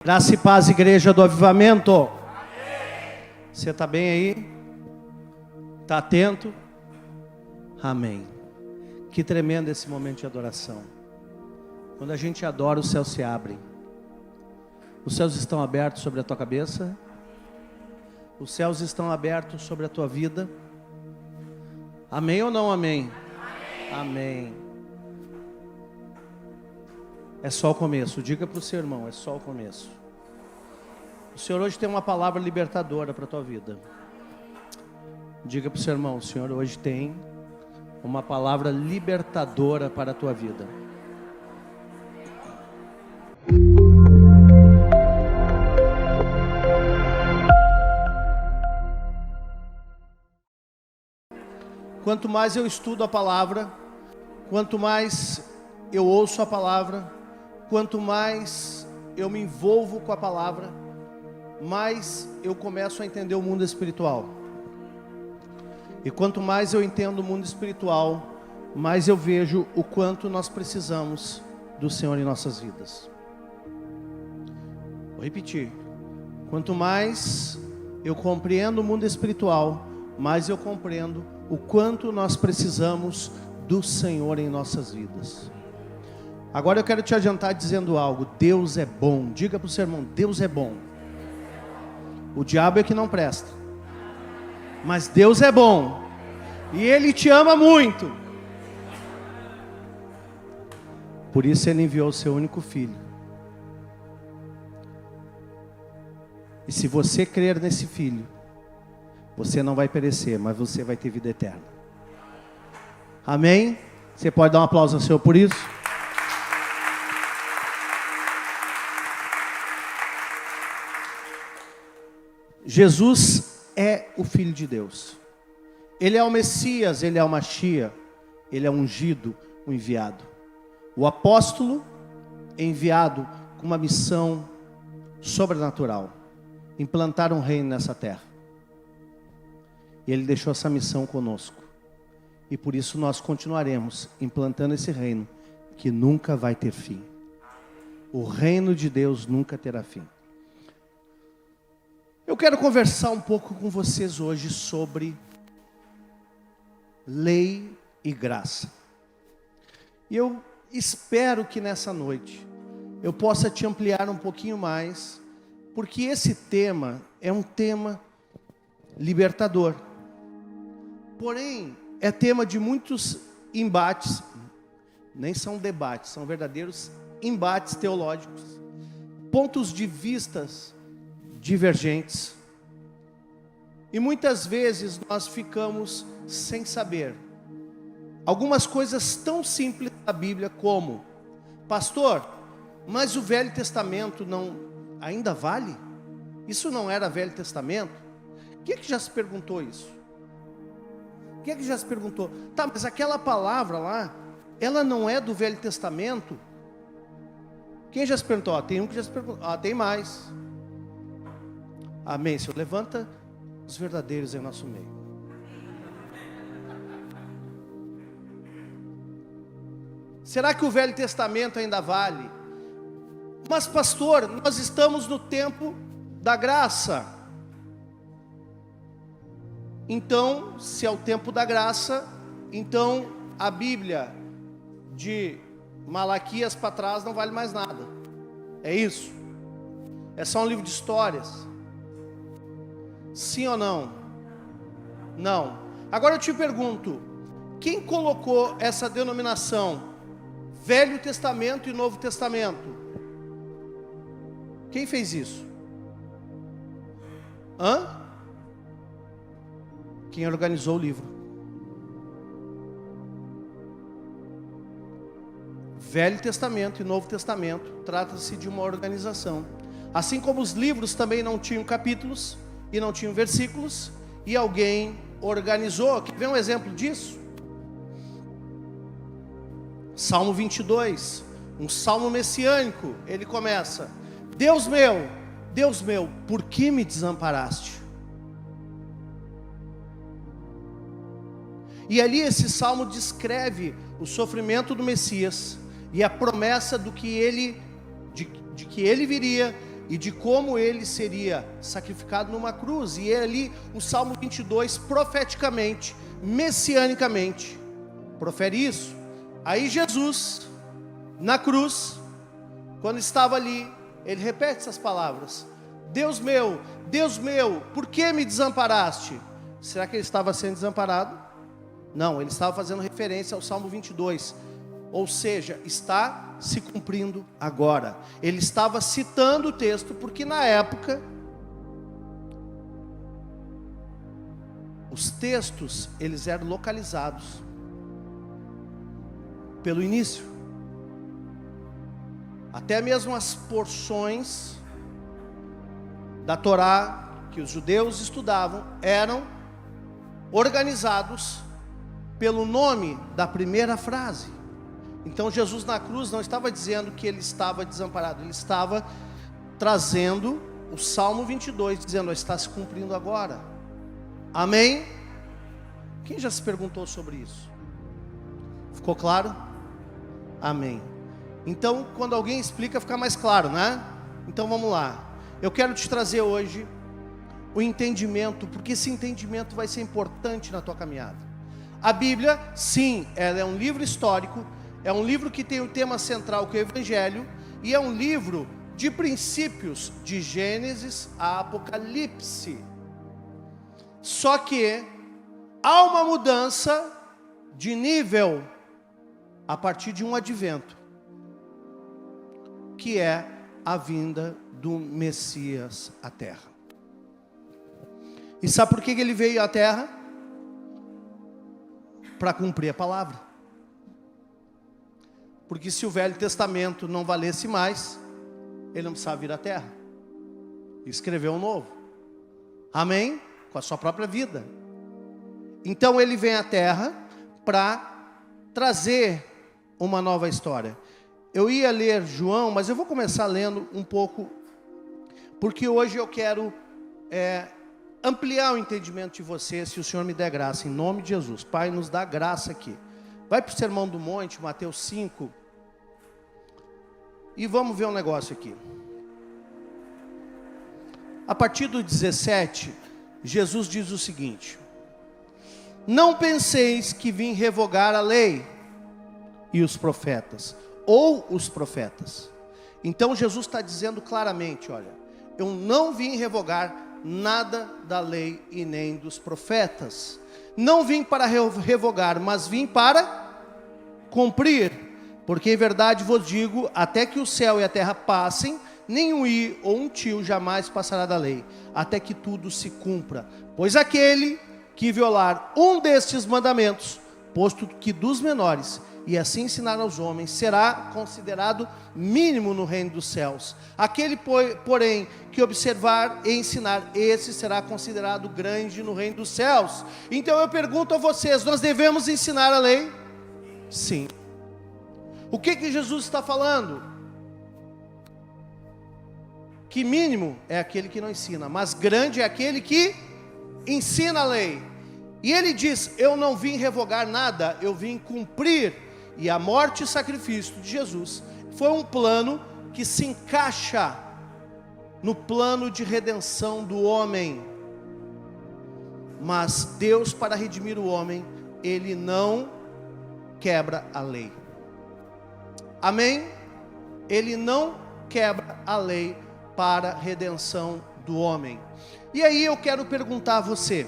Graça e paz, igreja do avivamento. Amém. Você está bem aí? Está atento? Amém. Que tremendo esse momento de adoração. Quando a gente adora, os céus se abrem. Os céus estão abertos sobre a tua cabeça. Os céus estão abertos sobre a tua vida. Amém ou não amém? Amém. Amém. É só o começo. Diga para o seu irmão, é só o começo. O Senhor hoje tem uma palavra libertadora para a tua vida. Diga para o seu irmão, o Senhor hoje tem uma palavra libertadora para a tua vida. Quanto mais eu estudo a palavra, quanto mais eu ouço a palavra, quanto mais eu me envolvo com a palavra, mais eu começo a entender o mundo espiritual. E quanto mais eu entendo o mundo espiritual, mais eu vejo o quanto nós precisamos do Senhor em nossas vidas. Vou repetir. Quanto mais eu compreendo o mundo espiritual, mais eu compreendo o quanto nós precisamos do Senhor em nossas vidas. Agora eu quero te adiantar dizendo algo. Deus é bom. Diga para o seu irmão, Deus é bom. O diabo é que não presta. Mas Deus é bom. E Ele te ama muito. Por isso Ele enviou o seu único filho. E se você crer nesse filho, você não vai perecer, mas você vai ter vida eterna. Amém? Você pode dar um aplauso ao Senhor por isso? Jesus é o Filho de Deus. Ele é o Messias, Ele é o Machia, Ele é o ungido, o enviado. O apóstolo enviado com uma missão sobrenatural. Implantar um reino nessa terra. E Ele deixou essa missão conosco. E por isso nós continuaremos implantando esse reino que nunca vai ter fim. O reino de Deus nunca terá fim. Eu quero conversar um pouco com vocês hoje sobre lei e graça. E eu espero que nessa noite eu possa te ampliar um pouquinho mais, porque esse tema é um tema libertador. Porém, é tema de muitos embates, nem são debates, são verdadeiros embates teológicos, pontos de vistas divergentes. E muitas vezes nós ficamos sem saber algumas coisas tão simples da Bíblia como: pastor, mas o Velho Testamento não ainda vale? Isso não era Velho Testamento? Quem é que já se perguntou isso? Quem é que já se perguntou? Tá, mas aquela palavra lá, ela não é do Velho Testamento? Quem já se perguntou? Tem um que já se perguntou. Tem mais. Amém, Senhor. Levanta os verdadeiros em nosso meio. Será que o Velho Testamento ainda vale? Mas pastor, nós estamos no tempo da graça. Então, se é o tempo da graça, então a Bíblia de Malaquias para trás não vale mais nada. É isso? É só um livro de histórias? Sim ou não? Não. Agora eu te pergunto, quem colocou essa denominação Velho Testamento e Novo Testamento? Quem fez isso? Quem organizou o livro? Velho Testamento e Novo Testamento trata-se de uma organização. Assim como os livros também não tinham capítulos e não tinham versículos, e alguém organizou. Quer ver um exemplo disso? Salmo 22, um salmo messiânico. Ele começa: Deus meu, por que me desamparaste? E ali esse salmo descreve o sofrimento do Messias e a promessa do que ele, de que ele viria e de como ele seria sacrificado numa cruz. E ali o Salmo 22 profeticamente, messianicamente profere isso. Aí Jesus, na cruz, quando estava ali, ele repete essas palavras: Deus meu, por que me desamparaste? Será que ele estava sendo desamparado? Não, ele estava fazendo referência ao Salmo 22, ou seja, está se cumprindo agora. Ele estava citando o texto, porque na época, os textos, eles eram localizados pelo início. Até mesmo as porções da Torá que os judeus estudavam eram organizados pelo nome da primeira frase. Então Jesus na cruz não estava dizendo que ele estava desamparado, ele estava trazendo o Salmo 22, dizendo: está se cumprindo agora. Amém? Quem já se perguntou sobre isso? Ficou claro? Amém. Então, quando alguém explica, fica mais claro, né? Então vamos lá. Eu quero te trazer hoje o entendimento, porque esse entendimento vai ser importante na tua caminhada. A Bíblia, sim, ela é um livro histórico, é um livro que tem o tema central que é o Evangelho, e é um livro de princípios, de Gênesis a Apocalipse. Só que há uma mudança de nível a partir de um advento, que é a vinda do Messias à Terra. E sabe por que ele veio à Terra? Para cumprir a palavra. Porque se o Velho Testamento não valesse mais, ele não precisava vir à Terra e escrever um novo. Amém? Com a sua própria vida. Então ele vem à Terra para trazer uma nova história. Eu ia ler João, mas eu vou começar lendo um pouco, porque hoje eu quero ampliar o entendimento de você, se o Senhor me der graça, em nome de Jesus. Pai, nos dá graça aqui. Vai para o Sermão do Monte, Mateus 5, e vamos ver um negócio aqui. A partir do 17, Jesus diz o seguinte: não penseis que vim revogar a lei e os profetas, ou os profetas. Então Jesus está dizendo claramente: olha, eu não vim revogar nada da lei e nem dos profetas. Não vim para revogar, mas vim para cumprir. Porque em verdade vos digo, até que o céu e a terra passem, nem um i ou um tio jamais passará da lei, até que tudo se cumpra. Pois aquele que violar um destes mandamentos, posto que dos menores, e assim ensinar aos homens, será considerado mínimo no reino dos céus. Aquele, porém, que observar e ensinar, esse será considerado grande no reino dos céus. Então eu pergunto a vocês: nós devemos ensinar a lei? Sim. O que Jesus está falando? Que mínimo é aquele que não ensina, mas grande é aquele que ensina a lei. E ele diz: eu não vim revogar nada, eu vim cumprir. E a morte e sacrifício de Jesus foi um plano que se encaixa no plano de redenção do homem. Mas Deus, para redimir o homem, Ele não quebra a lei. Amém? Ele não quebra a lei para a redenção do homem. E aí eu quero perguntar a você: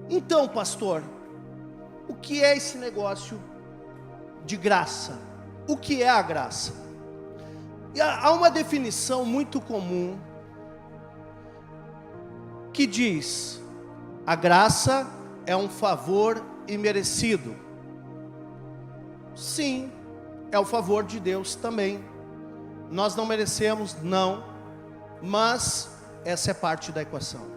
então, pastor, o que é esse negócio de graça? O que é a graça? E há uma definição muito comum que diz: a graça é um favor imerecido. Sim, é o favor de Deus também. Nós não merecemos, não, mas essa é parte da equação.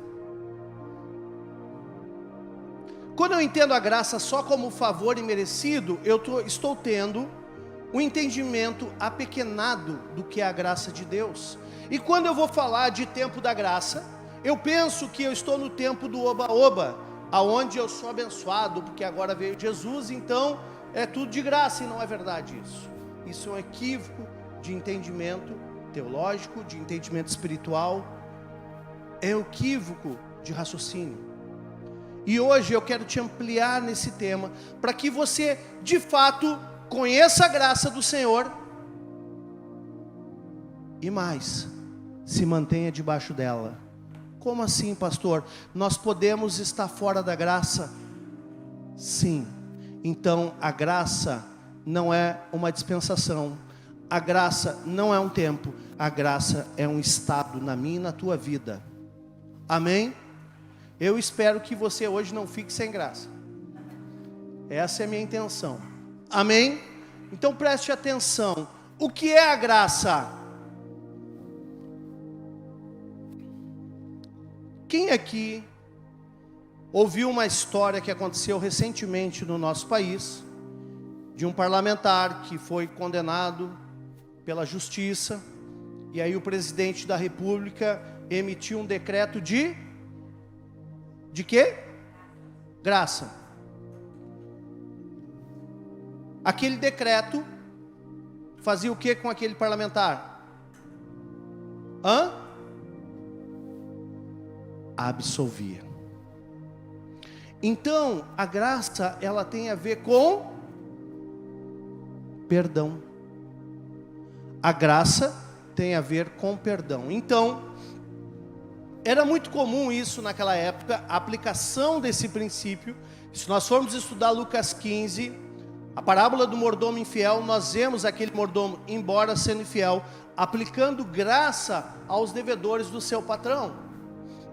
Quando eu entendo a graça só como favor imerecido, eu estou tendo um entendimento apequenado do que é a graça de Deus. E quando eu vou falar de tempo da graça, eu penso que eu estou no tempo do oba-oba, aonde eu sou abençoado, porque agora veio Jesus, então é tudo de graça, e não é verdade isso. Isso é um equívoco de entendimento teológico, de entendimento espiritual, é equívoco de raciocínio. E hoje eu quero te ampliar nesse tema, para que você, de fato, conheça a graça do Senhor, e mais, se mantenha debaixo dela. Como assim, pastor? Nós podemos estar fora da graça? Sim. Então, a graça não é uma dispensação. A graça não é um tempo. A graça é um estado na minha e na tua vida. Amém? Eu espero que você hoje não fique sem graça. Essa é a minha intenção. Amém? Então preste atenção. O que é a graça? Quem aqui ouviu uma história que aconteceu recentemente no nosso país, de um parlamentar que foi condenado pela justiça, e aí o presidente da República emitiu um decreto de quê? Graça. Aquele decreto fazia o que com aquele parlamentar? Absolvia. Então, a graça, ela tem a ver com perdão. A graça tem a ver com perdão. Então, era muito comum isso naquela época, a aplicação desse princípio. Se nós formos estudar Lucas 15, a parábola do mordomo infiel, nós vemos aquele mordomo, embora sendo infiel, aplicando graça aos devedores do seu patrão.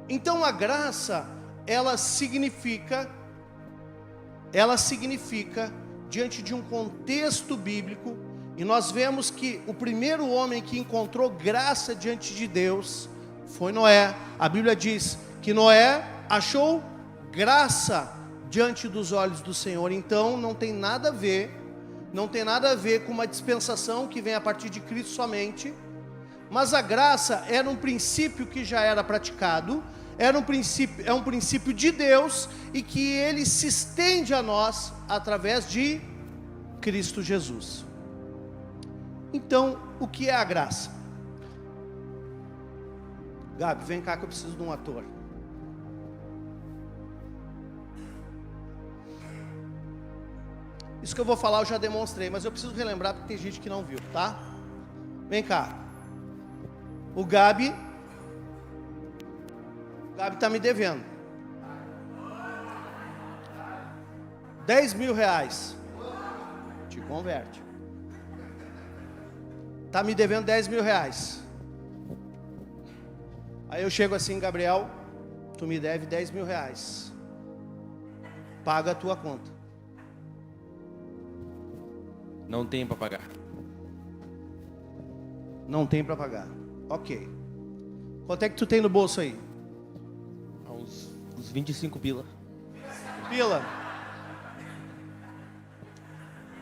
Então a graça, ela significa, diante de um contexto bíblico, e nós vemos que o primeiro homem que encontrou graça diante de Deus foi Noé. A Bíblia diz que Noé achou graça diante dos olhos do Senhor. Então não tem nada a ver com uma dispensação que vem a partir de Cristo somente, mas a graça era um princípio que já era praticado, é um princípio de Deus, e que ele se estende a nós através de Cristo Jesus. Então, o que é a graça? Gabi, vem cá que eu preciso de um ator. Isso que eu vou falar eu já demonstrei, mas eu preciso relembrar porque tem gente que não viu, tá? Vem cá. O Gabi está me devendo R$10.000. Te converte. Está me devendo R$10.000. Aí eu chego assim: Gabriel, tu me deve R$10.000. Paga a tua conta. Não tem para pagar. Não tem para pagar. Ok. Quanto é que tu tem no bolso aí? Uns 25 pila. Pila.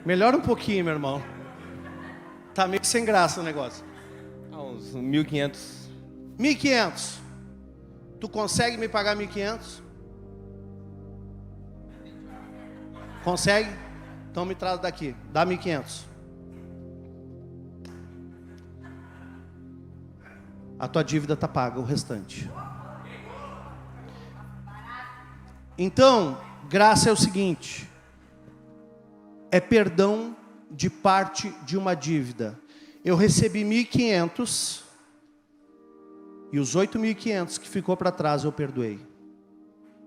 Melhora um pouquinho, meu irmão. Tá meio sem graça o negócio. Uns 1.500. 1.500. Tu consegue me pagar 1.500? Consegue? Então me traz daqui. Dá 1.500. A tua dívida está paga, o restante. Então, graça é o seguinte: é perdão de parte de uma dívida. Eu recebi 1.500 e os 8.500 que ficou para trás eu perdoei.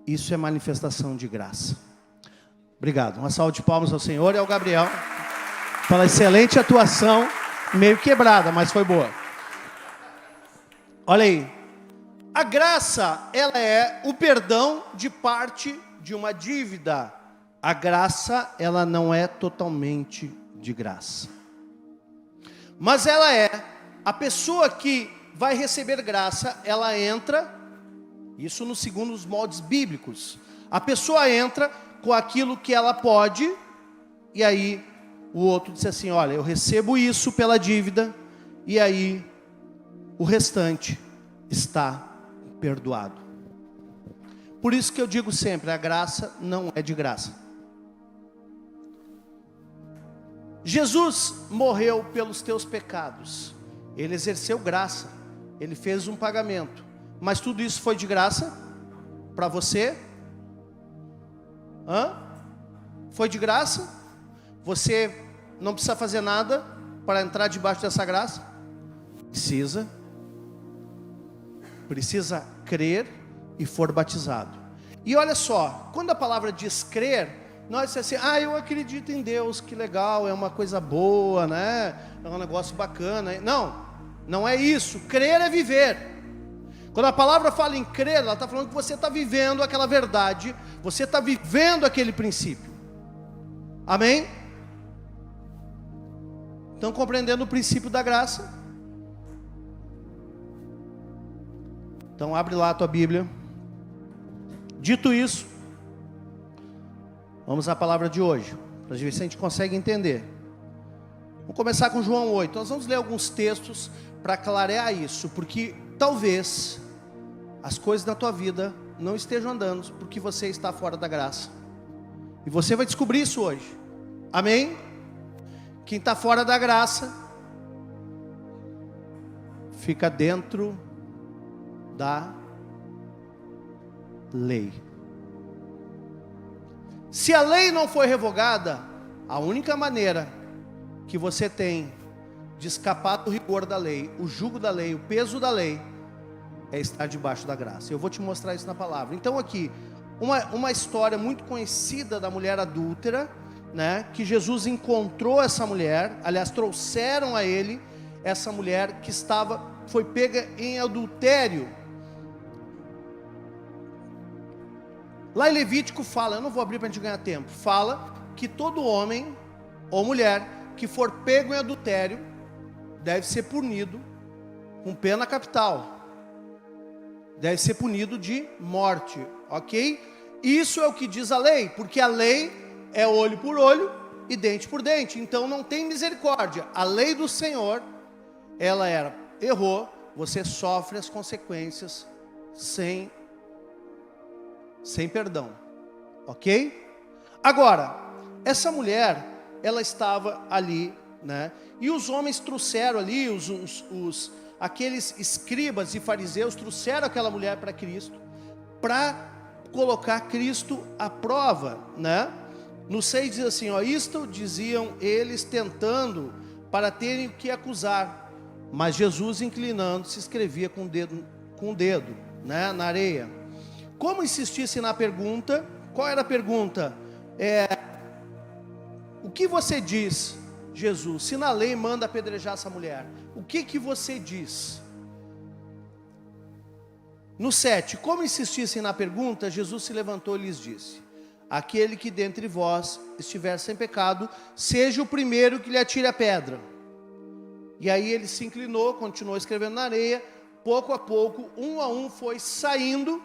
Isso é manifestação de graça. Obrigado. Uma salva de palmas ao Senhor e ao Gabriel pela excelente atuação, meio quebrada, mas foi boa. Olha aí. A graça, ela é o perdão de parte de uma dívida. A graça, ela não é totalmente de graça. Mas ela é, a pessoa que vai receber graça, ela entra, isso no segundo os moldes bíblicos. A pessoa entra com aquilo que ela pode, e aí o outro diz assim: olha, eu recebo isso pela dívida, e aí o restante está perdoado. Por isso que eu digo sempre, a graça não é de graça. Jesus morreu pelos teus pecados. Ele exerceu graça. Ele fez um pagamento. Mas tudo isso foi de graça? Para você? Foi de graça? Você não precisa fazer nada para entrar debaixo dessa graça? Precisa crer e for batizado. E olha só, quando a palavra diz crer, nós dizemos assim, eu acredito em Deus, que legal, é uma coisa boa, né? É um negócio bacana. Não é isso. Crer é viver. Quando a palavra fala em crer, ela está falando que você está vivendo aquela verdade, você está vivendo aquele princípio. Amém? Estão compreendendo o princípio da graça? Então abre lá a tua Bíblia. Dito isso, vamos à palavra de hoje, para ver se a gente consegue entender. Vamos começar com João 8. Nós vamos ler alguns textos para clarear isso, porque talvez as coisas da tua vida não estejam andando porque você está fora da graça. E você vai descobrir isso hoje. Amém? Quem está fora da graça fica dentro da lei. Se a lei não foi revogada, a única maneira que você tem de escapar do rigor da lei, o jugo da lei, o peso da lei, é estar debaixo da graça. Eu vou te mostrar isso na palavra. Então aqui, uma história muito conhecida da mulher adúltera, né, que Jesus encontrou essa mulher, aliás, trouxeram a ele essa mulher que foi pega em adultério. Lá em Levítico fala, eu não vou abrir para a gente ganhar tempo, fala que todo homem ou mulher que for pego em adultério deve ser punido com pena capital, deve ser punido de morte, ok? Isso é o que diz a lei, porque a lei é olho por olho e dente por dente, então não tem misericórdia. A lei do Senhor, ela errou, você sofre as consequências sem perdão, ok? Agora, essa mulher, ela estava ali, né? E os homens trouxeram ali, aqueles escribas e fariseus trouxeram aquela mulher para Cristo, para colocar Cristo à prova, né? No 6 diz assim, isto diziam eles tentando para terem o que acusar, mas Jesus inclinando-se escrevia com o dedo, né, na areia. Como insistisse na pergunta, qual era a pergunta? O que você diz, Jesus, se na lei manda apedrejar essa mulher? O que você diz? No 7, como insistissem na pergunta, Jesus se levantou e lhes disse, aquele que dentre vós estiver sem pecado, seja o primeiro que lhe atire a pedra. E aí ele se inclinou, continuou escrevendo na areia, pouco a pouco, um a um foi saindo,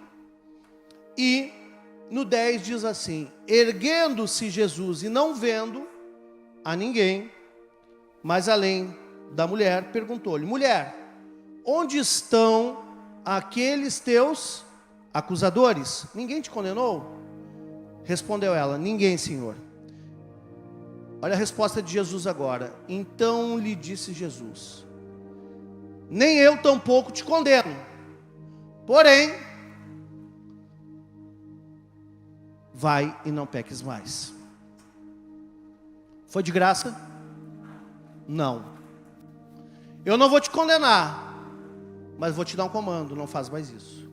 e no 10 diz assim, erguendo-se Jesus e não vendo a ninguém, mas além da mulher, perguntou-lhe, mulher, onde estão aqueles teus acusadores? Ninguém te condenou? Respondeu ela, ninguém, Senhor. Olha a resposta de Jesus agora. Então lhe disse Jesus, nem eu tampouco te condeno, porém, vai e não peques mais. Foi de graça? Não. Eu não vou te condenar, mas vou te dar um comando, não faz mais isso.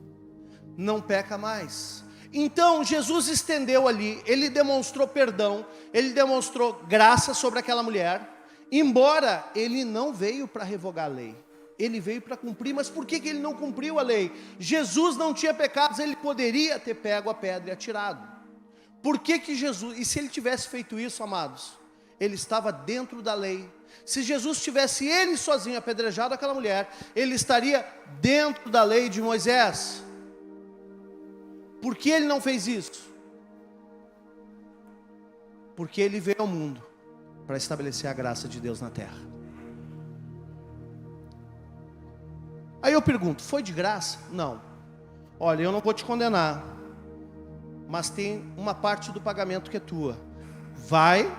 Não peca mais. Então Jesus estendeu ali, ele demonstrou perdão, ele demonstrou graça sobre aquela mulher, embora ele não veio para revogar a lei, ele veio para cumprir. Mas por que ele não cumpriu a lei? Jesus não tinha pecados, ele poderia ter pego a pedra e atirado. Por que Jesus, e se ele tivesse feito isso, amados, ele estava dentro da lei. Se Jesus tivesse ele sozinho apedrejado aquela mulher, ele estaria dentro da lei de Moisés. Por que ele não fez isso? Porque ele veio ao mundo para estabelecer a graça de Deus na terra. Aí eu pergunto, foi de graça? Não. Olha, eu não vou te condenar, mas tem uma parte do pagamento que é tua. Vai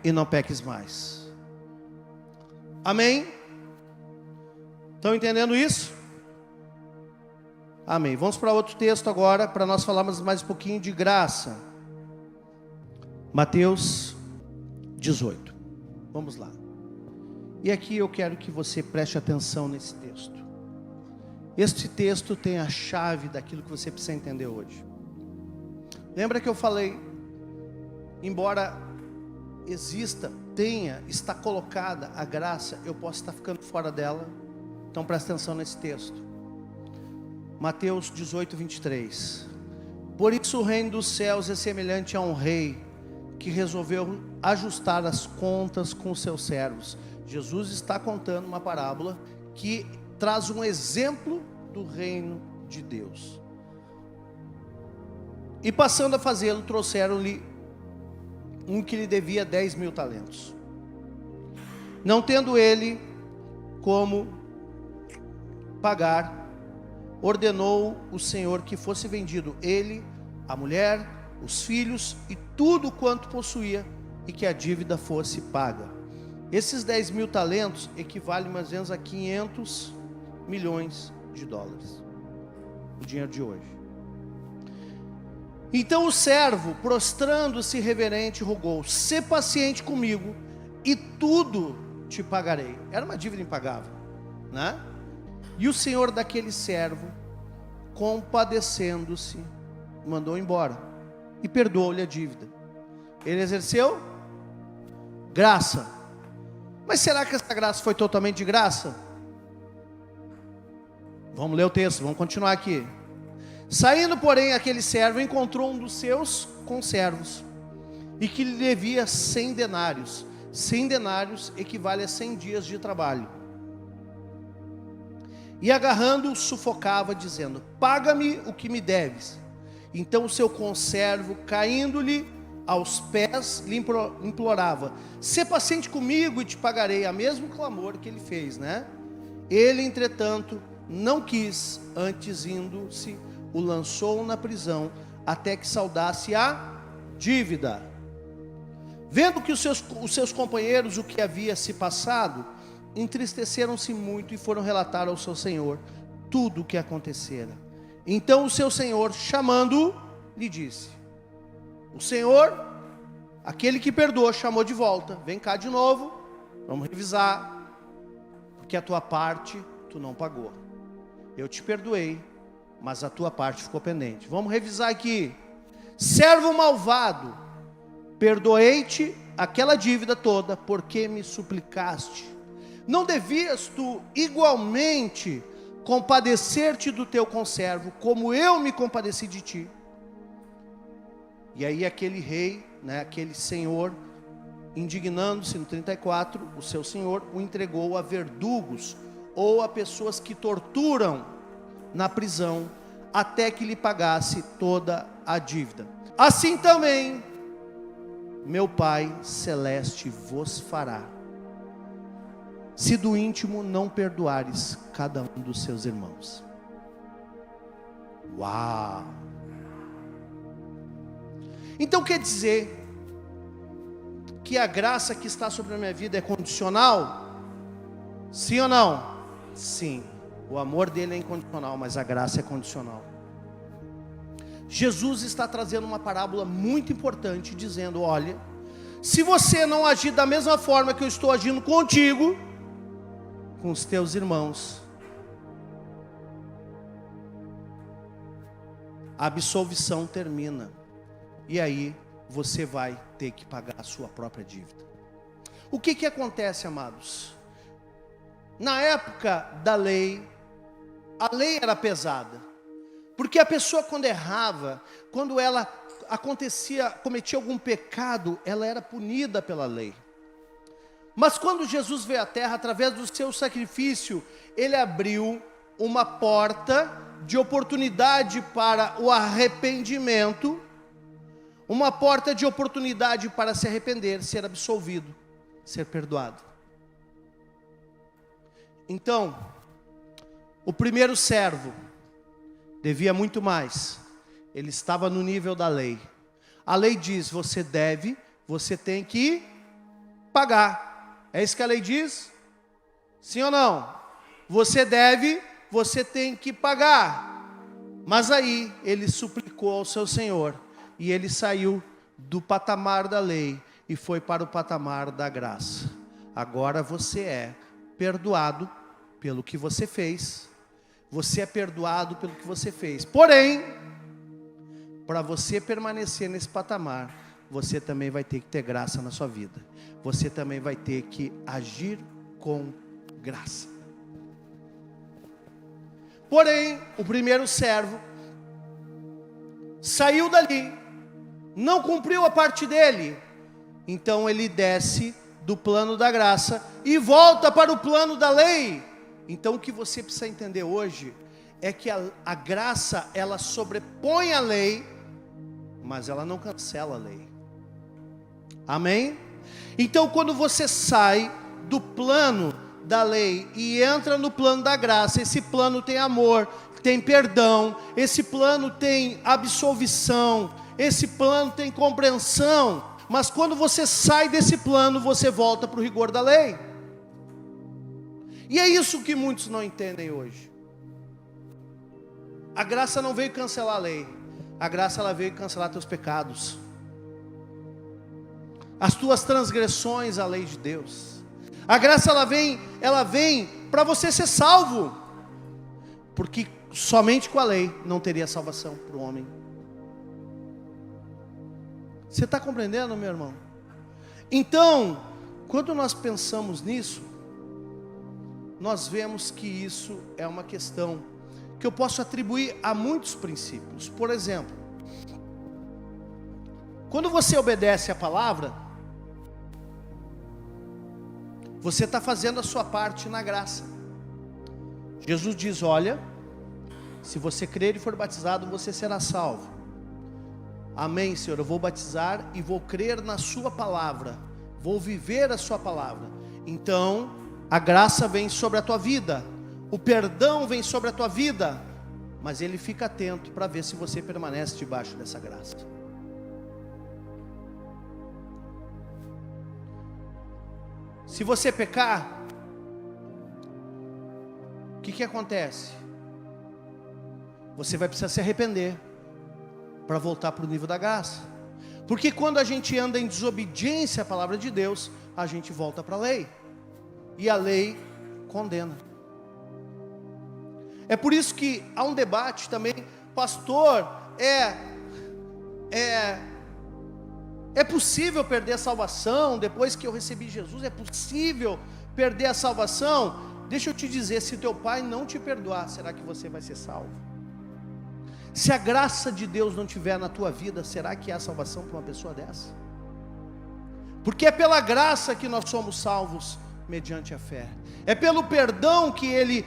e não peques mais. Amém? Estão entendendo isso? Amém. Vamos para outro texto agora, para nós falarmos mais um pouquinho de graça. Mateus 18. Vamos lá. E aqui eu quero que você preste atenção nesse texto. Este texto tem a chave daquilo que você precisa entender hoje. Lembra que eu falei, embora está colocada a graça, eu posso estar ficando fora dela. Então presta atenção nesse texto. Mateus 18, 23. Por isso o reino dos céus é semelhante a um rei que resolveu ajustar as contas com seus servos. Jesus está contando uma parábola que traz um exemplo do reino de Deus. E passando a fazê-lo, trouxeram-lhe um que lhe devia 10.000 talentos. Não tendo ele como pagar, ordenou o Senhor que fosse vendido ele, a mulher, os filhos e tudo quanto possuía, e que a dívida fosse paga. Esses 10.000 talentos equivalem mais ou menos a 500 milhões de dólares, o dinheiro de hoje. Então o servo, prostrando-se reverente, rogou: sê paciente comigo e tudo te pagarei. Era uma dívida impagável, né? E o senhor daquele servo, compadecendo-se, mandou embora e perdoou-lhe a dívida. Ele exerceu graça. Mas será que essa graça foi totalmente de graça? Vamos ler o texto, vamos continuar aqui. Saindo, porém, aquele servo encontrou um dos seus conservos, e que lhe devia 100 denários. 100 denários equivale a 100 dias de trabalho. E agarrando-o, sufocava, dizendo: paga-me o que me deves. Então o seu conservo, caindo-lhe aos pés, lhe implorava: sê paciente comigo e te pagarei. A mesmo clamor que ele fez, né? Ele, entretanto, não quis, antes indo-se, o lançou na prisão, até que saldasse a dívida. Vendo que os seus companheiros o que havia se passado, entristeceram-se muito e foram relatar ao seu senhor tudo o que acontecera. Então o seu senhor, chamando-o, lhe disse: o senhor, aquele que perdoou, chamou de volta: vem cá de novo, vamos revisar, porque a tua parte tu não pagou. Eu te perdoei, mas a tua parte ficou pendente. Vamos revisar aqui. Servo malvado, perdoei-te aquela dívida toda, porque me suplicaste. Não devias tu igualmente compadecer-te do teu conservo, como eu me compadeci de ti? E aí aquele rei, né, aquele senhor, indignando-se, no 34, o seu senhor o entregou a verdugos, ou a pessoas que torturam na prisão, até que lhe pagasse toda a dívida. Assim também meu Pai Celeste vos fará, se do íntimo não perdoares cada um dos seus irmãos. Uau! Então quer dizer que a graça que está sobre a minha vida é condicional? Sim ou não? Sim. O amor dele é incondicional, mas a graça é condicional. Jesus está trazendo uma parábola muito importante, dizendo: olha, se você não agir da mesma forma que eu estou agindo contigo, com os teus irmãos, a absolvição termina, e aí você vai ter que pagar a sua própria dívida. O que acontece, amados? Na época da lei, a lei era pesada, porque a pessoa quando errava, quando ela cometia algum pecado, ela era punida pela lei. Mas quando Jesus veio à terra, através do seu sacrifício, ele abriu uma porta de oportunidade para o arrependimento, uma porta de oportunidade para se arrepender, ser absolvido, ser perdoado. Então, o primeiro servo devia muito mais, ele estava no nível da lei. A lei diz: você deve, você tem que pagar. É isso que a lei diz? Sim ou não? você deve, você tem que pagar. Mas aí ele suplicou ao seu Senhor, e ele saiu do patamar da lei e foi para o patamar da graça. Agora você é perdoado pelo que você fez. Você é perdoado pelo que você fez. Porém, para você permanecer nesse patamar, você também vai ter que ter graça na sua vida. Você também vai ter que agir com graça. Porém, o primeiro servo saiu dali, não cumpriu a parte dele. Então ele desce do plano da graça e volta para o plano da lei. Então o que você precisa entender hoje é que a graça, ela sobrepõe a lei, mas ela não cancela a lei. Amém? Então quando você sai do plano da lei e entra no plano da graça, esse plano tem amor, tem perdão, esse plano tem absolvição, esse plano tem compreensão. Mas quando você sai desse plano, você volta para o rigor da lei. E é isso que muitos não entendem hoje. A graça não veio cancelar a lei. A graça, ela veio cancelar teus pecados, as tuas transgressões à lei de Deus. A graça, ela vem para você ser salvo. Porque somente com a lei não teria salvação para o homem. Você está compreendendo, meu irmão? Então, quando nós pensamos nisso, nós vemos que isso é uma questão que eu posso atribuir a muitos princípios. Por exemplo, quando você obedece a palavra, você está fazendo a sua parte na graça. Jesus diz: olha, se você crer e for batizado, você será salvo. Amém, Senhor, eu vou batizar e vou crer na sua palavra, vou viver a sua palavra. Então, a graça vem sobre a tua vida, o perdão vem sobre a tua vida, mas ele fica atento para ver se você permanece debaixo dessa graça. Se você pecar, o que acontece? Você vai precisar se arrepender para voltar para o nível da graça. Porque quando a gente anda em desobediência à palavra de Deus, a gente volta para a lei. E a lei condena. É por isso que há um debate também, pastor, é possível perder a salvação depois que eu recebi Jesus? É possível perder a salvação? Deixa eu te dizer, se teu pai não te perdoar, será que você vai ser salvo? Se a graça de Deus não estiver na tua vida, será que há salvação para uma pessoa dessa? Porque é pela graça que nós somos salvos mediante a fé. É pelo perdão que Ele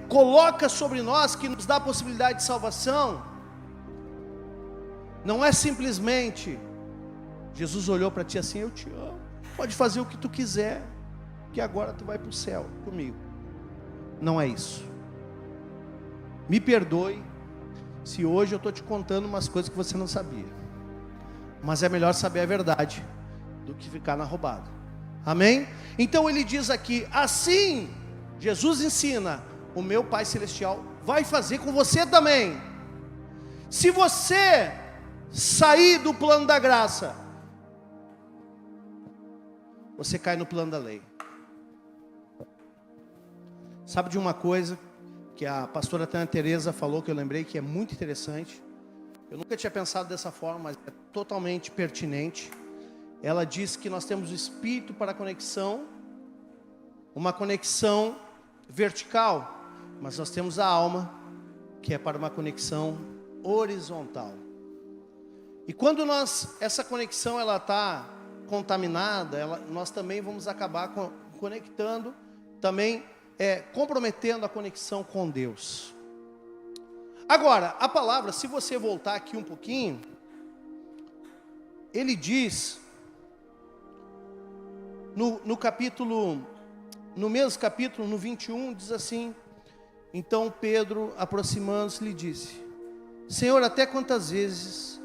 coloca sobre nós, que nos dá a possibilidade de salvação. Não é simplesmente Jesus olhou para ti assim: eu te amo, pode fazer o que tu quiser, que agora tu vai para o céu comigo. Não é isso. Me perdoe se hoje eu estou te contando umas coisas que você não sabia, mas é melhor saber a verdade do que ficar na roubada. Amém? Então ele diz aqui: assim Jesus ensina, o meu Pai Celestial vai fazer com você também. Se você sair do plano da graça, você cai no plano da lei. Sabe de uma coisa que a pastora Tânia Teresa falou, que eu lembrei, que é muito interessante? Eu nunca tinha pensado dessa forma, mas é totalmente pertinente. Ela diz que nós temos o espírito para a conexão, uma conexão vertical, mas nós temos a alma, que é para uma conexão horizontal. E quando essa conexão ela está contaminada, nós também vamos acabar conectando, também comprometendo a conexão com Deus. Agora, a palavra, se você voltar aqui um pouquinho, ele diz, no mesmo capítulo, no 21, diz assim: então Pedro, aproximando-se, lhe disse: Senhor, até quantas vezes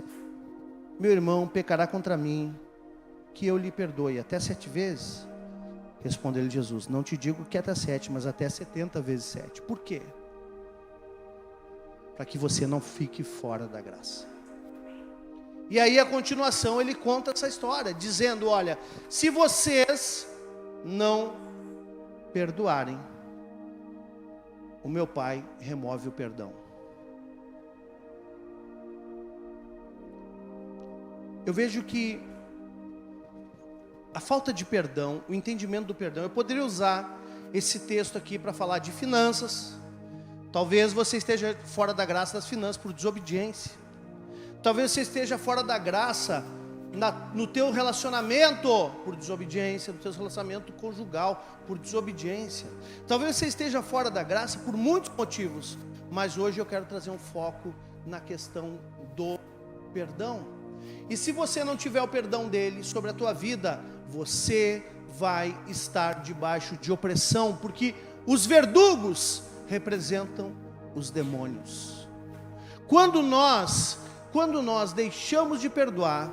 meu irmão pecará contra mim, que eu lhe perdoe? Até 7 vezes? Respondeu-lhe Jesus: não te digo que até 7, mas até 70 vezes 7. Por quê? Para que você não fique fora da graça. E aí a continuação, ele conta essa história, dizendo: olha, se vocês não perdoarem, o meu Pai remove o perdão. Eu vejo que a falta de perdão, o entendimento do perdão, eu poderia usar esse texto aqui para falar de finanças. Talvez você esteja fora da graça das finanças por desobediência. Talvez você esteja fora da graça no teu relacionamento por desobediência, no teu relacionamento conjugal por desobediência. Talvez você esteja fora da graça por muitos motivos, mas hoje eu quero trazer um foco na questão do perdão. E se você não tiver o perdão dele sobre a tua vida, você vai estar debaixo de opressão, porque os verdugos representam os demônios. Quando nós deixamos de perdoar,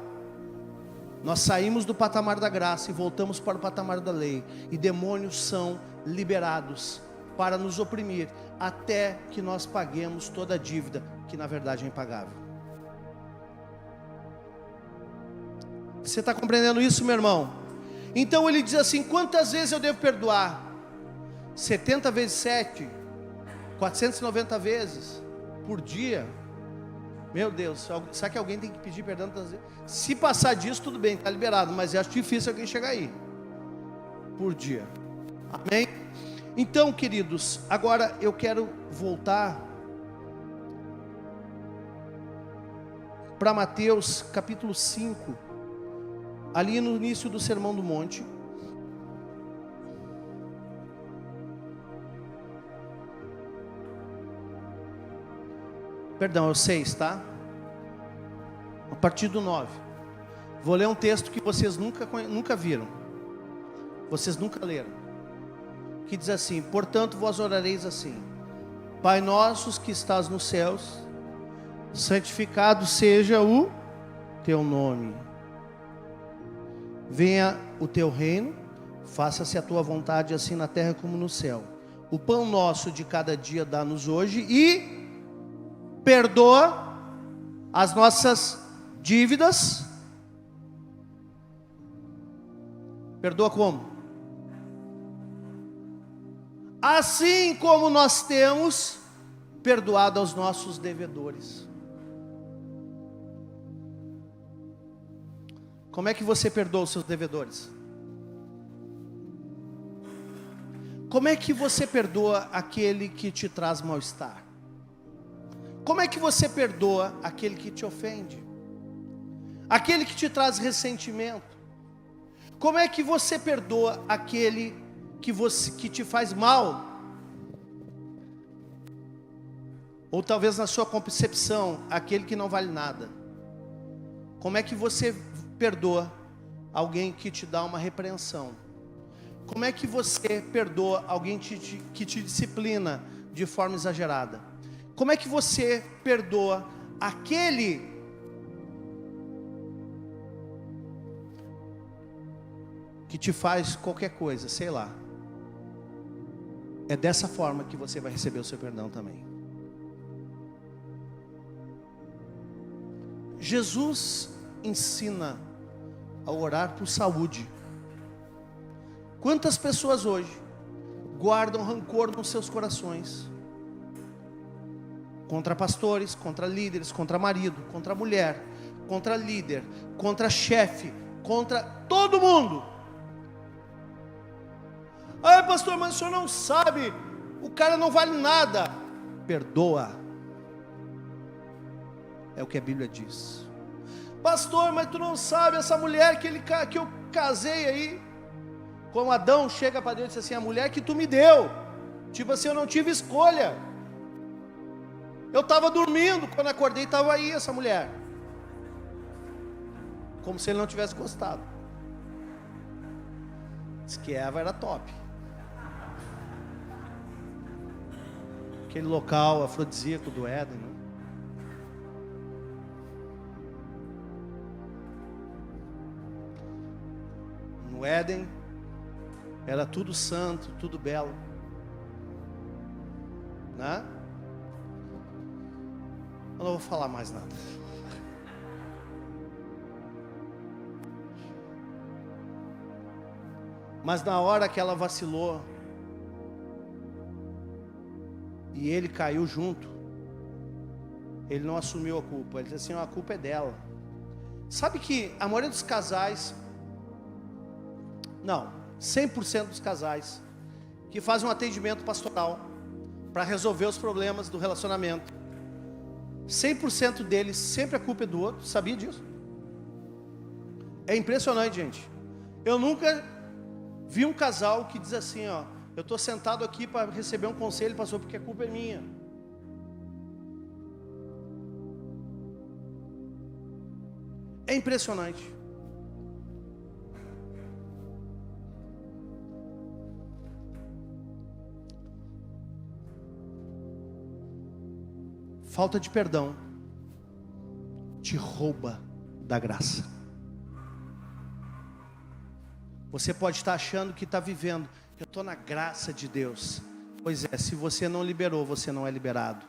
nós saímos do patamar da graça e voltamos para o patamar da lei, e demônios são liberados para nos oprimir, até que nós paguemos toda a dívida, que na verdade é impagável. Você está compreendendo isso, meu irmão? Então ele diz assim: quantas vezes eu devo perdoar? 70 vezes 7, 490 vezes por dia. Meu Deus, será que alguém tem que pedir perdão tantas vezes? Se passar disso, tudo bem, está liberado, mas eu acho difícil alguém chegar aí, por dia. Amém? Então, queridos, agora eu quero voltar para Mateus capítulo 5, ali no início do Sermão do Monte. Perdão, é o 6, tá? A partir do 9. Vou ler um texto que vocês nunca viram. Vocês nunca leram. Que diz assim: portanto vós orareis assim: Pai nosso que estás nos céus, santificado seja o teu nome. Venha o teu reino, faça-se a tua vontade, assim na terra como no céu. O pão nosso de cada dia dá-nos hoje, e perdoa as nossas dívidas. Perdoa como? Assim como nós temos perdoado aos nossos devedores. Como é que você perdoa os seus devedores? Como é que você perdoa aquele que te traz mal-estar? Como é que você perdoa aquele que te ofende? Aquele que te traz ressentimento? Como é que você perdoa aquele que te faz mal? Ou talvez na sua concepção, aquele que não vale nada. Como é que você perdoa alguém que te dá uma repreensão? Como é que você perdoa alguém que te disciplina de forma exagerada? Como é que você perdoa aquele que te faz qualquer coisa, sei lá? É dessa forma que você vai receber o seu perdão também. Jesus ensina a orar por saúde. Quantas pessoas hoje guardam rancor nos seus corações? Contra pastores, contra líderes, contra marido, contra mulher, contra líder, contra chefe, contra todo mundo. Ah, pastor, mas o senhor não sabe, o cara não vale nada. Perdoa. É o que a Bíblia diz. Pastor, mas tu não sabe, essa mulher que eu casei aí, como Adão chega para Deus e diz assim: a mulher que tu me deu, tipo assim, eu não tive escolha. Eu estava dormindo, quando acordei estava aí essa mulher. Como se ele não tivesse gostado. Diz que Eva era top. Aquele local afrodisíaco do Éden, né? No Éden, Era tudo santo, tudo belo, né? Eu não vou falar mais nada. Mas na hora que ela vacilou e ele caiu junto, ele não assumiu a culpa. Ele disse assim: a culpa é dela. Sabe que a maioria dos casais, não, 100% dos casais que fazem um atendimento pastoral para resolver os problemas do relacionamento, 100% deles, sempre a culpa é do outro. Sabia disso? É impressionante, gente. Eu nunca vi um casal que diz assim: ó, eu estou sentado aqui para receber um conselho, pastor, porque a culpa é minha. É impressionante. Falta de perdão te rouba da graça. Você pode estar achando que está vivendo, eu estou na graça de Deus. Pois é, se você não liberou, você não é liberado.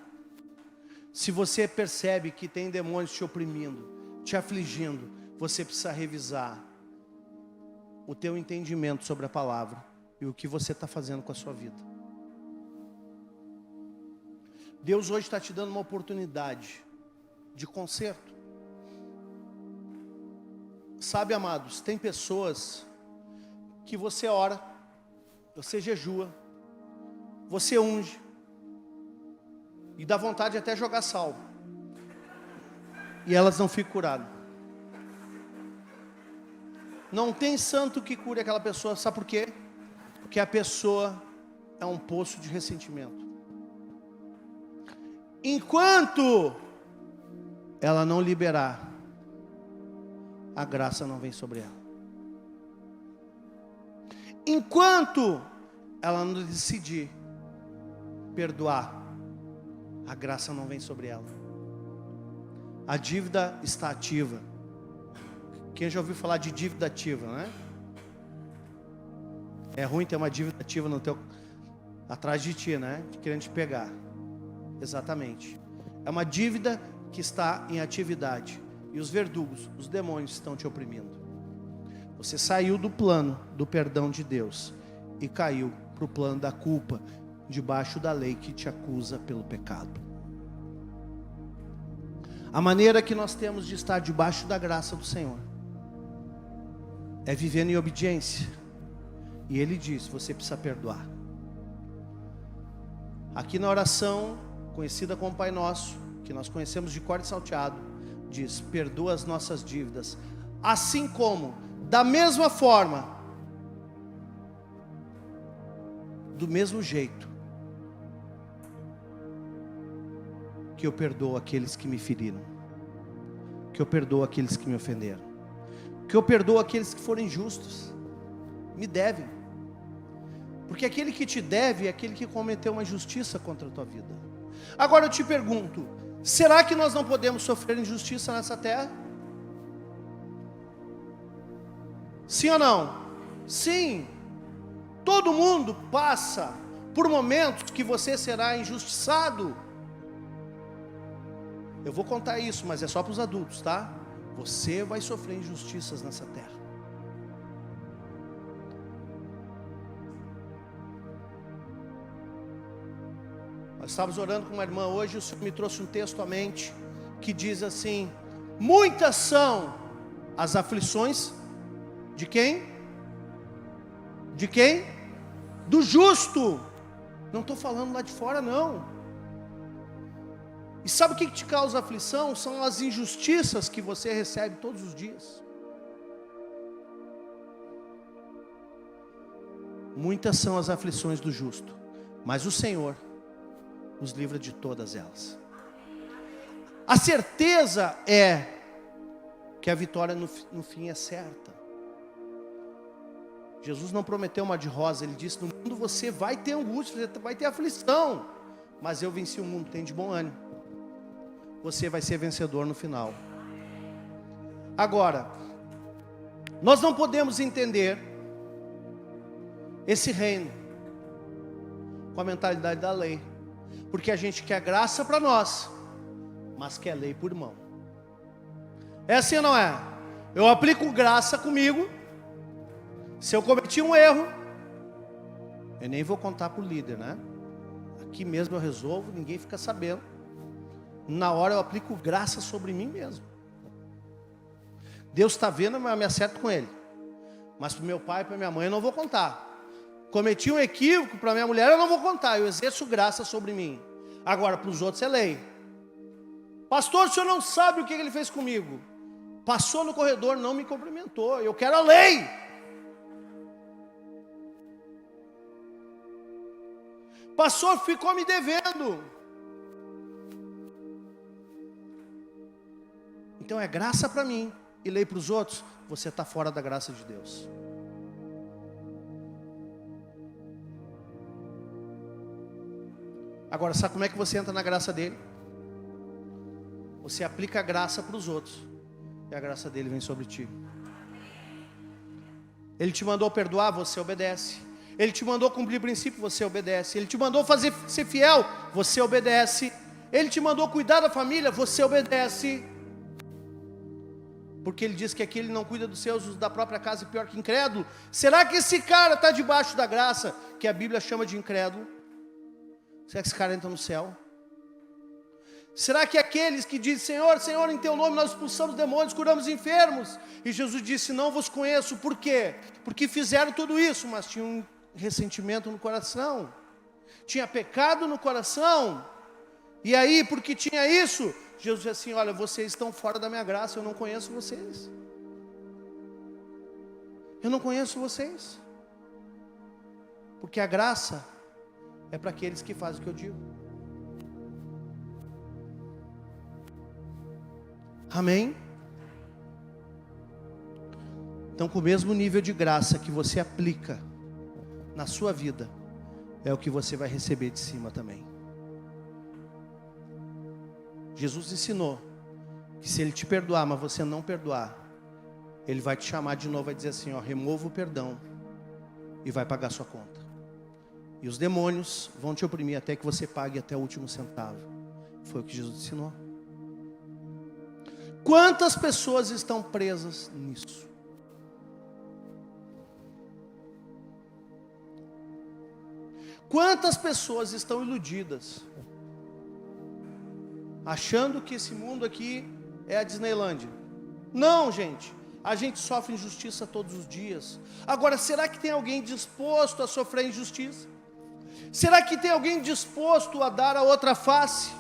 Se você percebe que tem demônios te oprimindo, te afligindo, você precisa revisar o teu entendimento sobre a palavra e o que você está fazendo com a sua vida. Deus hoje está te dando uma oportunidade de conserto. Sabe, amados, tem pessoas que você ora, você jejua, você unge, e dá vontade de até jogar sal, e elas não ficam curadas. Não tem santo que cure aquela pessoa. Sabe por quê? Porque a pessoa é um poço de ressentimento. Enquanto ela não liberar, a graça não vem sobre ela. Enquanto ela não decidir perdoar, a graça não vem sobre ela. A dívida está ativa. Quem já ouviu falar de dívida ativa, né? É ruim ter uma dívida ativa no teu, atrás de ti, né? Querendo te pegar. Exatamente. É uma dívida que está em atividade. E os verdugos, os demônios estão te oprimindo. Você saiu do plano do perdão de Deus e caiu para o plano da culpa, debaixo da lei que te acusa pelo pecado. A maneira que nós temos de estar debaixo da graça do Senhor é vivendo em obediência. E Ele diz: você precisa perdoar. Aqui na oração conhecida como Pai Nosso, que nós conhecemos de cor e salteado, diz: perdoa as nossas dívidas, assim como, da mesma forma, do mesmo jeito que eu perdoo aqueles que me feriram, que eu perdoo aqueles que me ofenderam, que eu perdoo aqueles que forem injustos, me devem. Porque aquele que te deve é aquele que cometeu uma injustiça contra a tua vida. Agora eu te pergunto, será que nós não podemos sofrer injustiça nessa terra? Sim ou não? Sim. Todo mundo passa por momentos que você será injustiçado. Eu vou contar isso, mas é só para os adultos, tá? Você vai sofrer injustiças nessa terra. Nós estávamos orando com uma irmã hoje, o Senhor me trouxe um texto à mente, que diz assim: muitas são as aflições, de quem? De quem? Do justo. Não estou falando lá de fora, não. E sabe o que te causa aflição? São as injustiças que você recebe todos os dias. Muitas são as aflições do justo, mas o Senhor nos livra de todas elas. A certeza é que a vitória no fim é certa. Jesus não prometeu uma de rosa, Ele disse: no mundo você vai ter angústia, você vai ter aflição, mas eu venci o mundo, tem de bom ânimo. Você vai ser vencedor no final. Agora, nós não podemos entender esse reino com a mentalidade da lei, porque a gente quer graça para nós, mas quer lei por irmão. É assim ou não é? Eu aplico graça comigo. Se eu cometi um erro, eu nem vou contar para o líder, né? Aqui mesmo eu resolvo, ninguém fica sabendo. Na hora eu aplico graça sobre mim mesmo. Deus está vendo, mas eu me acerto com Ele. Mas para o meu pai e para minha mãe eu não vou contar. Cometi um equívoco para minha mulher, eu não vou contar. Eu exerço graça sobre mim. Agora para os outros é lei. Pastor, o senhor não sabe o que ele fez comigo. Passou no corredor, não me cumprimentou. Eu quero a lei. Pastor, ficou me devendo. Então é graça para mim e lei para os outros. Você está fora da graça de Deus. Agora, sabe como é que você entra na graça dele? Você aplica a graça para os outros, e a graça dele vem sobre ti. Ele te mandou perdoar, você obedece. Ele te mandou cumprir princípio, você obedece. Ele te mandou ser fiel, você obedece. Ele te mandou cuidar da família, você obedece. Porque ele diz que aquele não cuida dos seus, os da própria casa é pior que incrédulo. Será que esse cara está debaixo da graça, que a Bíblia chama de incrédulo? Será que esse cara entra no céu? Será que aqueles que dizem, Senhor, Senhor, em teu nome nós expulsamos demônios, curamos enfermos? E Jesus disse, não vos conheço, por quê? Porque fizeram tudo isso, mas tinham um ressentimento no coração. Tinha pecado no coração. E aí, porque tinha isso, Jesus disse assim, olha, vocês estão fora da minha graça, eu não conheço vocês. Eu não conheço vocês. Porque a graça é para aqueles que fazem o que eu digo. Amém? Então, com o mesmo nível de graça que você aplica na sua vida, é o que você vai receber de cima também. Jesus ensinou que se Ele te perdoar, mas você não perdoar, Ele vai te chamar de novo, vai dizer assim, ó, remova o perdão e vai pagar sua conta. E os demônios vão te oprimir até que você pague até o último centavo. Foi o que Jesus ensinou. Quantas pessoas estão presas nisso? Quantas pessoas estão iludidas, achando que esse mundo aqui é a Disneylândia? Não, gente. A gente sofre injustiça todos os dias. Agora, será que tem alguém disposto a sofrer injustiça? Será que tem alguém disposto a dar a outra face?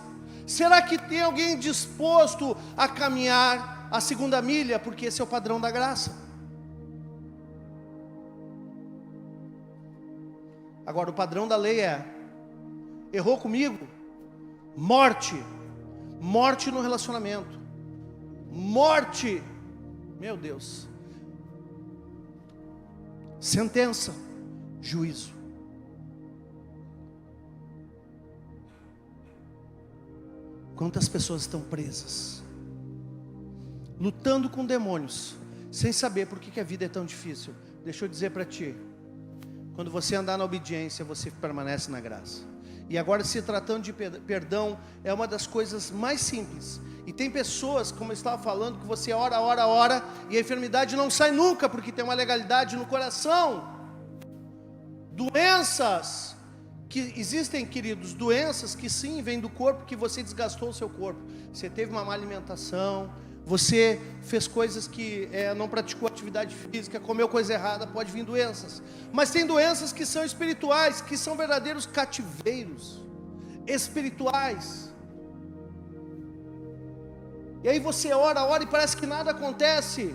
Será que tem alguém disposto a caminhar a segunda milha? Porque esse é o padrão da graça. Agora, o padrão da lei é: errou comigo? Morte. Morte no relacionamento. Morte. Meu Deus. Sentença. Juízo. Quantas pessoas estão presas, lutando com demônios, sem saber por que a vida é tão difícil? Deixa eu dizer para ti, quando você andar na obediência, você permanece na graça. E agora, se tratando de perdão, é uma das coisas mais simples. E tem pessoas, como eu estava falando, que você ora, e a enfermidade não sai nunca, porque tem uma legalidade no coração. Doenças que existem, queridos, doenças que sim, vêm do corpo, que você desgastou o seu corpo. Você teve uma má alimentação, você fez coisas que não praticou atividade física, comeu coisa errada, pode vir doenças. Mas tem doenças que são espirituais, que são verdadeiros cativeiros espirituais. E aí você ora e parece que nada acontece.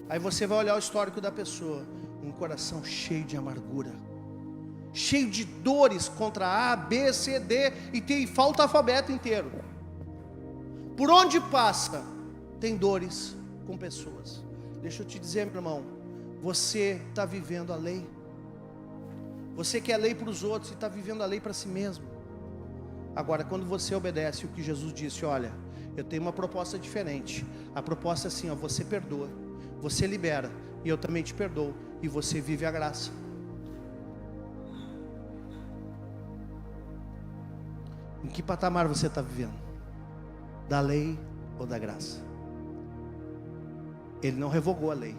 Aí você vai olhar o histórico da pessoa, um coração cheio de amargura, cheio de dores contra A, B, C, D, e falta o alfabeto inteiro. Por onde passa, tem dores com pessoas. Deixa eu te dizer, meu irmão, você está vivendo a lei. Você quer a lei para os outros e está vivendo a lei para si mesmo. Agora, quando você obedece o que Jesus disse, olha, eu tenho uma proposta diferente. A proposta é assim, ó, você perdoa, você libera, e eu também te perdoo. e você vive a graça. Em que patamar você está vivendo? Da lei ou da graça? Ele não revogou a lei,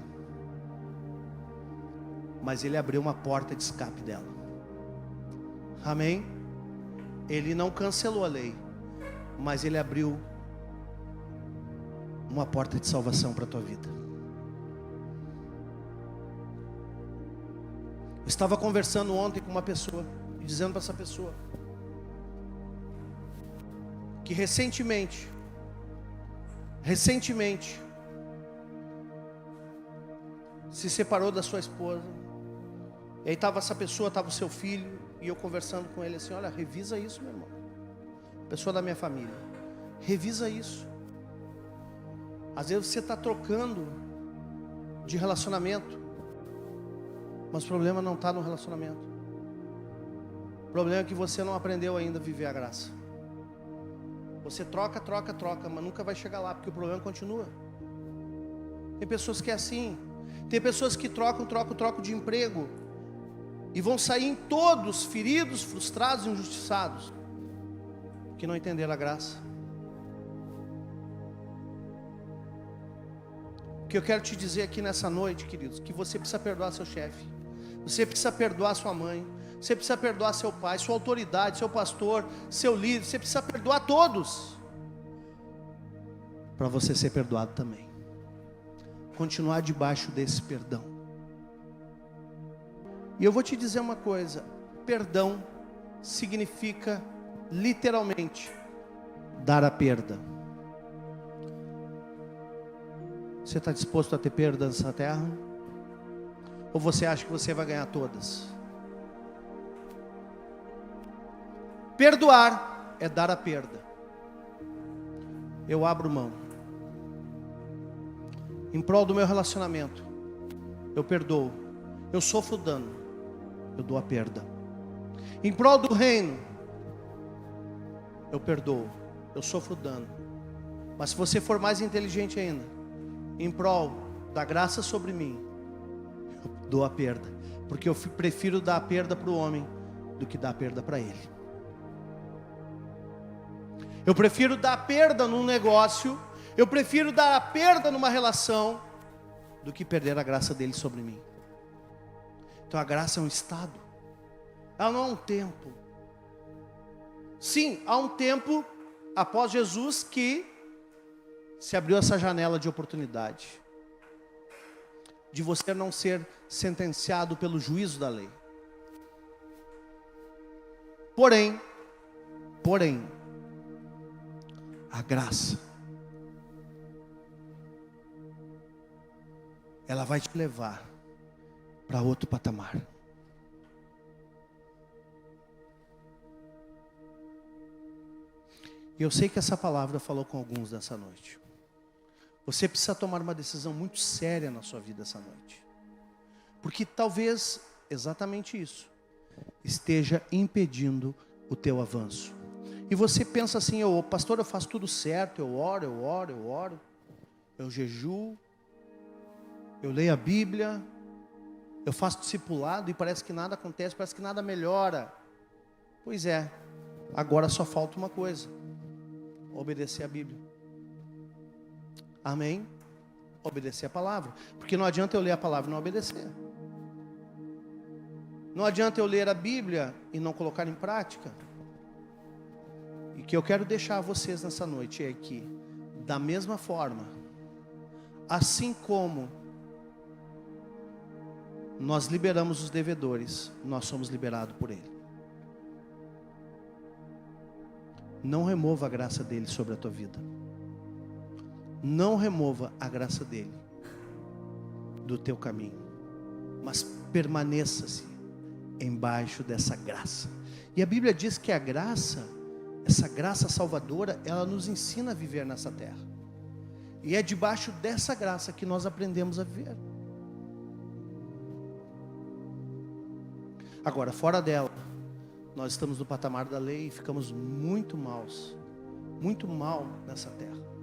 mas ele abriu uma porta de escape dela. Amém? Ele não cancelou a lei, mas ele abriu uma porta de salvação para a tua vida. Eu estava conversando ontem com uma pessoa e dizendo para essa pessoa que recentemente se separou da sua esposa. E aí estava essa pessoa, estava o seu filho, e eu conversando com ele assim: olha, revisa isso, meu irmão. Pessoa da minha família, revisa isso. Às vezes você está trocando de relacionamento, mas o problema não está no relacionamento. O problema é que você não aprendeu ainda a viver a graça. Você troca, mas nunca vai chegar lá, porque o problema continua. Tem pessoas que é assim. Tem pessoas que trocam de emprego e vão sair todos feridos, frustrados, injustiçados, que não entenderam a graça. O que eu quero te dizer aqui nessa noite, queridos, que você precisa perdoar seu chefe, você precisa perdoar sua mãe, você precisa perdoar seu pai, sua autoridade, seu pastor, seu líder. Você precisa perdoar todos, para você ser perdoado também. Continuar debaixo desse perdão. E eu vou te dizer uma coisa: perdão significa literalmente dar a perda. Você está disposto a ter perda nessa terra? Ou você acha que você vai ganhar todas? Perdoar é dar a perda. Eu abro mão. Em prol do meu relacionamento, eu perdoo. Eu sofro dano, eu dou a perda. Em prol do reino, eu perdoo. Eu sofro dano. Mas se você for mais inteligente ainda, em prol da graça sobre mim, eu dou a perda. Porque eu prefiro dar a perda para o homem do que dar a perda para ele. Eu prefiro dar a perda num negócio, eu prefiro dar a perda numa relação, do que perder a graça dele sobre mim. Então a graça é um estado, ela não é um tempo. Sim, há um tempo após Jesus que se abriu essa janela de oportunidade, de você não ser sentenciado pelo juízo da lei. Porém, a graça, ela vai te levar para outro patamar. E eu sei que essa palavra falou com alguns dessa noite. Você precisa tomar uma decisão muito séria na sua vida essa noite. Porque talvez exatamente isso esteja impedindo o teu avanço. E você pensa assim: pastor, eu faço tudo certo, eu oro, eu jejuo, eu leio a Bíblia, eu faço discipulado e parece que nada acontece, parece que nada melhora. Pois é, agora só falta uma coisa: obedecer a Bíblia. Amém? Obedecer a palavra. Porque não adianta eu ler a palavra e não obedecer. Não adianta eu ler a Bíblia e não colocar em prática. E o que eu quero deixar a vocês nessa noite é que, da mesma forma, assim como nós liberamos os devedores, nós somos liberados por Ele. Não remova a graça dele sobre a tua vida. Não remova a graça dele do teu caminho, mas permaneça-se embaixo dessa graça. E a Bíblia diz que a graça, essa graça salvadora, ela nos ensina a viver nessa terra. E é debaixo dessa graça que nós aprendemos a viver. Agora, fora dela, nós estamos no patamar da lei e ficamos muito mal nessa terra.